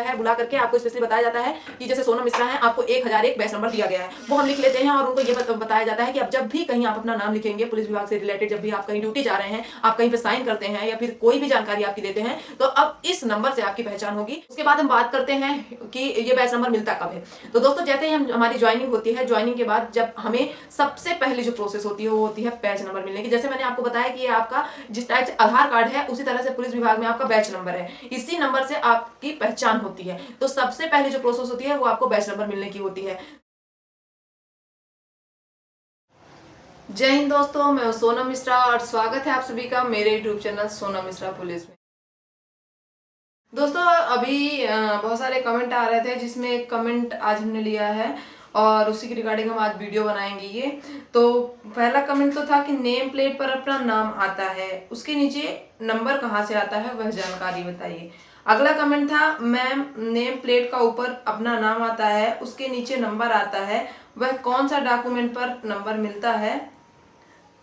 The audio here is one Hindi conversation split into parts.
है, बुला करके आपको स्पेशली बताया जाता है कि जैसे सोनम मिश्रा है, आपको 1001 बैच नंबर दिया गया है, वो हम लिख लेते हैं और उनको ये बताया जाता है कि अब जब भी कहीं आप अपना नाम लिखेंगे पुलिस विभाग से रिलेटेड, जब भी आप कहीं ड्यूटी जा रहे हैं, आप कहीं पे साइन करते हैं या फिर कोई भी जानकारी आपकी देते हैं, तो अब इस नंबर से आपकी पहचान होगी। उसके बाद हम बात करते हैं कि ये बैच नंबर मिलता कब है। तो दोस्तों जैसे ही हमारी ज्वाइनिंग होती है, ज्वाइनिंग के बाद जब हमें सबसे पहले जो प्रोसेस होती है वो होती है बैच नंबर मिलने की। जैसे मैंने आपको बताया कि ये आपका जिस टाइप से आधार कार्ड है उसी तरह से पुलिस विभाग में आपका बैच नंबर है, इसी नंबर से आपकी पहचान होती है। तो सबसे पहले जो प्रोसेस होती है वो आपको बैच नंबर मिलने की होती है। जय हिंद दोस्तों, मैं सोनम मिश्रा और स्वागत है आप सभी का मेरे YouTube channel Sonam Mishra police में। दोस्तों अभी बहुत सारे कमेंट आ रहे थे, जिसमें एक कमेंट आज हमने लिया है और उसी के रिगार्डिंग हम आज वीडियो बनाएंगे। ये तो पहला कमेंट तो था कि नेम प्लेट पर अपना नाम आता है, उसके नीचे नंबर कहाँ से आता है वह जानकारी बताइए। अगला कमेंट था मैम नेम प्लेट का ऊपर अपना नाम आता है, उसके नीचे नंबर आता है, वह कौन सा डॉक्यूमेंट पर नंबर मिलता है,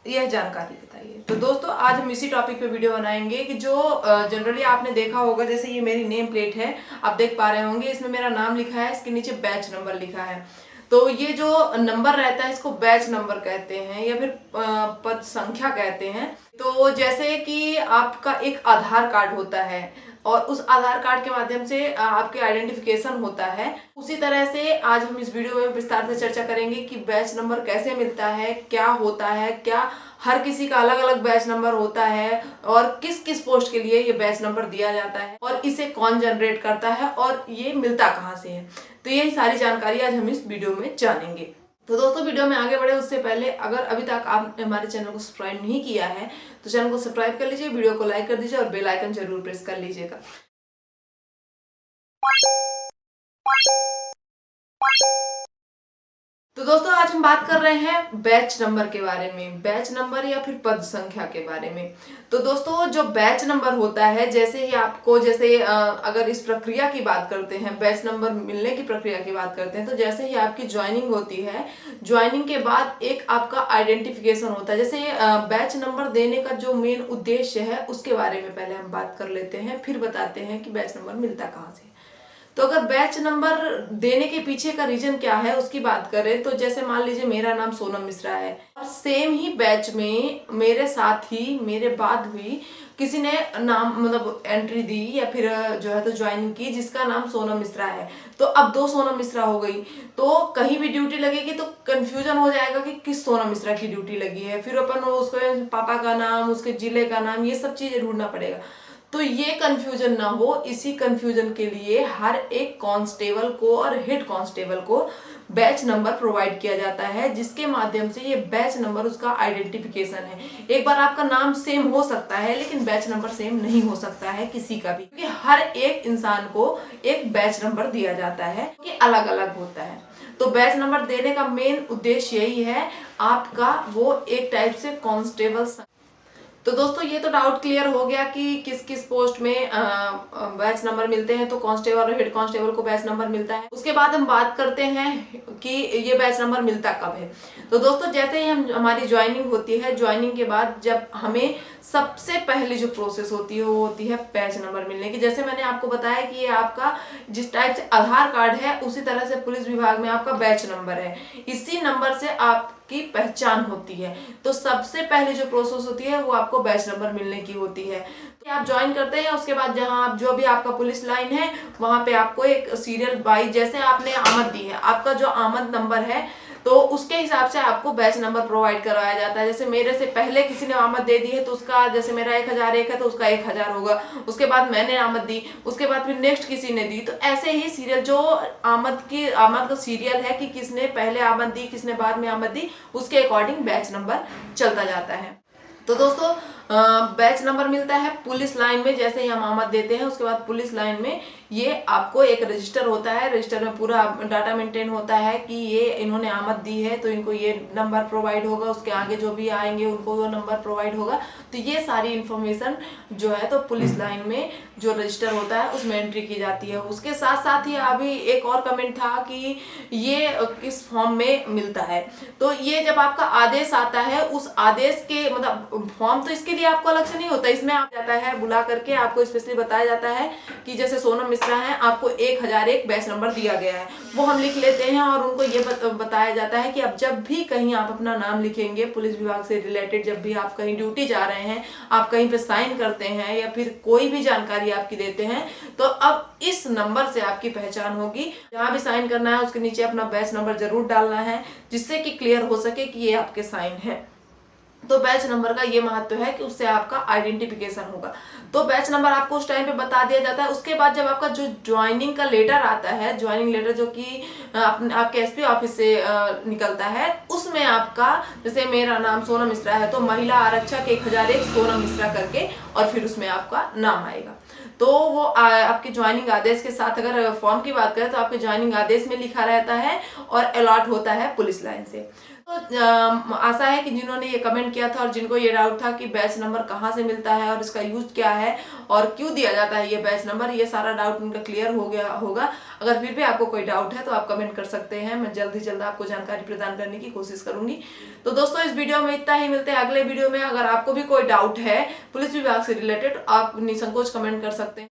यह जानकारी बताइए। तो दोस्तों आज हम इसी टॉपिक पे वीडियो बनाएंगे कि जो जनरली आपने देखा होगा, जैसे ये मेरी नेम प्लेट है, आप देख पा रहे होंगे, इसमें मेरा नाम लिखा है, इसके नीचे बैच नंबर लिखा है। तो ये जो नंबर रहता है इसको बैच नंबर कहते हैं या फिर पद संख्या कहते हैं। तो जैसे कि आपका एक आधार कार्ड होता है और उस आधार कार्ड के माध्यम से आपके आइडेंटिफिकेशन होता है, उसी तरह से आज हम इस वीडियो में विस्तार से चर्चा करेंगे कि बैच नंबर कैसे मिलता है, क्या होता है, क्या हर किसी का अलग अलग बैच नंबर होता है और किस किस पोस्ट के लिए ये बैच नंबर दिया जाता है और इसे कौन जनरेट करता है और ये मिलता कहाँ से है। तो यही सारी जानकारी आज हम इस वीडियो में जानेंगे। तो दोस्तों वीडियो में आगे बढ़े उससे पहले अगर अभी तक आपने हमारे चैनल को सब्सक्राइब नहीं किया है तो चैनल को सब्सक्राइब कर लीजिए, वीडियो को लाइक कर दीजिए और बेल आइकन जरूर प्रेस कर लीजिएगा। तो दोस्तों आज हम बात कर रहे हैं बैच नंबर के बारे में, बैच नंबर या फिर पद संख्या के बारे में। तो दोस्तों जो बैच नंबर होता है, जैसे ही आपको अगर इस प्रक्रिया की बात करते हैं, बैच नंबर मिलने की प्रक्रिया की बात करते हैं, तो जैसे ही आपकी ज्वाइनिंग होती है, ज्वाइनिंग के बाद एक आपका आइडेंटिफिकेशन होता है। जैसे बैच नंबर देने का जो मेन उद्देश्य है उसके बारे में पहले हम बात कर लेते हैं, फिर बताते हैं कि बैच नंबर मिलता कहाँ से। तो अगर बैच नंबर देने के पीछे का रीजन क्या है उसकी बात करें, तो जैसे मान लीजिए मेरा नाम सोनम मिश्रा है और सेम ही बैच में मेरे साथ ही मेरे बाद हुई किसी ने नाम मतलब एंट्री दी या फिर जो है तो ज्वाइनिंग की जिसका नाम सोनम मिश्रा है। तो अब दो सोनम मिश्रा हो गई, तो कहीं भी ड्यूटी लगेगी तो कंफ्यूजन हो जाएगा कि किस सोनम मिश्रा की ड्यूटी लगी है, फिर अपन उसको पापा का नाम, उसके जिले का नाम, ये सब चीजें ढूंढना पड़ेगा। तो ये कंफ्यूजन ना हो, इसी कंफ्यूजन के लिए हर एक कांस्टेबल को और हेड कांस्टेबल को बैच नंबर प्रोवाइड किया जाता है, जिसके माध्यम से ये बैच नंबर उसका आइडेंटिफिकेशन है। एक बार आपका नाम सेम हो सकता है लेकिन बैच नंबर सेम नहीं हो सकता है किसी का भी, क्योंकि हर एक इंसान को एक बैच नंबर दिया जाता है कि अलग अलग होता है। तो बैच नंबर देने का मेन उद्देश्य यही है, आपका वो एक टाइप से कांस्टेबल। तो दोस्तों ये तो डाउट क्लियर हो गया कि किस किस पोस्ट में बैच नंबर मिलते हैं। तो कांस्टेबल और हेड कांस्टेबल को बैच नंबर मिलता है। उसके बाद हम बात करते हैं कि ये बैच नंबर मिलता कब है। तो दोस्तों जैसे ही हमारी ज्वाइनिंग होती है, ज्वाइनिंग के बाद जब हमें सबसे पहले जो प्रोसेस होती है वो होती है बैच नंबर मिलने की। जैसे मैंने आपको बताया कि ये आपका जिस टाइप से आधार कार्ड है उसी तरह से पुलिस विभाग में आपका बैच नंबर है, इसी नंबर से आपकी पहचान होती है। तो सबसे पहले जो प्रोसेस होती है वो आपको बैच नंबर मिलने की होती है। तो आप ज्वाइन करते हैं, उसके बाद जहां आप जो भी आपका पुलिस लाइन है वहां पे आपको एक सीरियल वाइज, जैसे आपने आमद दी है, आपका जो आमद नंबर है तो उसके हिसाब से आपको बैच नंबर प्रोवाइड करवाया जाता है। जैसे मेरे से पहले किसी ने आमद दे दी है तो उसका, जैसे मेरा 1001 है तो उसका 1000 होगा, उसके बाद मैंने आमद दी, उसके बाद फिर नेक्स्ट किसी ने दी। तो ऐसे ही सीरियल जो आमद का सीरियल है कि किसने पहले आमद दी किसने बाद में आमद दी, उसके अकॉर्डिंग बैच नंबर चलता जाता है। तो दोस्तों बैच नंबर मिलता है पुलिस लाइन में। जैसे ही हम आमद देते हैं उसके बाद पुलिस लाइन में ये आपको एक रजिस्टर होता है, रजिस्टर में पूरा डाटा मेंटेन होता है कि ये इन्होंने आमद दी है तो इनको ये नंबर प्रोवाइड होगा, उसके आगे जो भी आएंगे उनको वो नंबर प्रोवाइड होगा। तो ये सारी इंफॉर्मेशन जो है तो पुलिस लाइन में जो रजिस्टर होता है उसमें एंट्री की जाती है। उसके साथ साथ ही अभी एक और कमेंट था कि ये किस फॉर्म में मिलता है। तो ये जब आपका आदेश आता है, उस आदेश के मतलब फॉर्म तो इसके लिए आपको अलग से नहीं होता, इसमें आप जाता है बुला करके आपको स्पेशली बताया जाता है कि जैसे सोनम मिश्रा है, आपको 1001 बैच नंबर दिया गया है, वो हम लिख लेते हैं और उनको ये बताया जाता है कि अब जब भी कहीं आप अपना नाम लिखेंगे पुलिस विभाग से रिलेटेड, जब भी आप कहीं ड्यूटी जा रहे हैं, आप कहीं पे साइन करते हैं या फिर कोई भी जानकारी आपकी देते हैं, तो अब इस नंबर से आपकी पहचान होगी। जहां भी साइन करना है उसके नीचे अपना बैच नंबर जरूर डालना है, जिससे कि क्लियर हो सके कि ये आपके साइन है। तो बैच नंबर का ये महत्व है कि उससे आपका आइडेंटिफिकेशन होगा। तो बैच नंबर आपको उस टाइम पे बता दिया जाता है। उसके बाद जब आपका जो ज्वाइनिंग का लेटर आता है, ज्वाइनिंग लेटर जो कि आपके एसपी ऑफिस से निकलता है, उसमें आपका जैसे मेरा नाम सोनम मिश्रा है तो महिला आरक्षक 1001 सोनम मिश्रा करके और फिर उसमें आपका नाम आएगा। तो वो आपके ज्वाइनिंग आदेश के साथ, अगर फॉर्म की बात करें तो आपके ज्वाइनिंग आदेश में लिखा रहता है और अलॉट होता है पुलिस लाइन से। तो आशा है कि जिन्होंने ये कमेंट किया था और जिनको ये डाउट था कि बैच नंबर कहाँ से मिलता है और इसका यूज क्या है और क्यों दिया जाता है ये बैच नंबर, ये सारा डाउट उनका क्लियर हो गया होगा। अगर फिर भी आपको कोई डाउट है तो आप कमेंट कर सकते हैं, मैं जल्द ही जल्द आपको जानकारी प्रदान करने की कोशिश करूंगी। तो दोस्तों इस वीडियो में इतना ही, मिलते हैं अगले वीडियो में। अगर आपको भी कोई डाउट है पुलिस विभाग से रिलेटेड, आप निसंकोच कमेंट कर सकते हैं।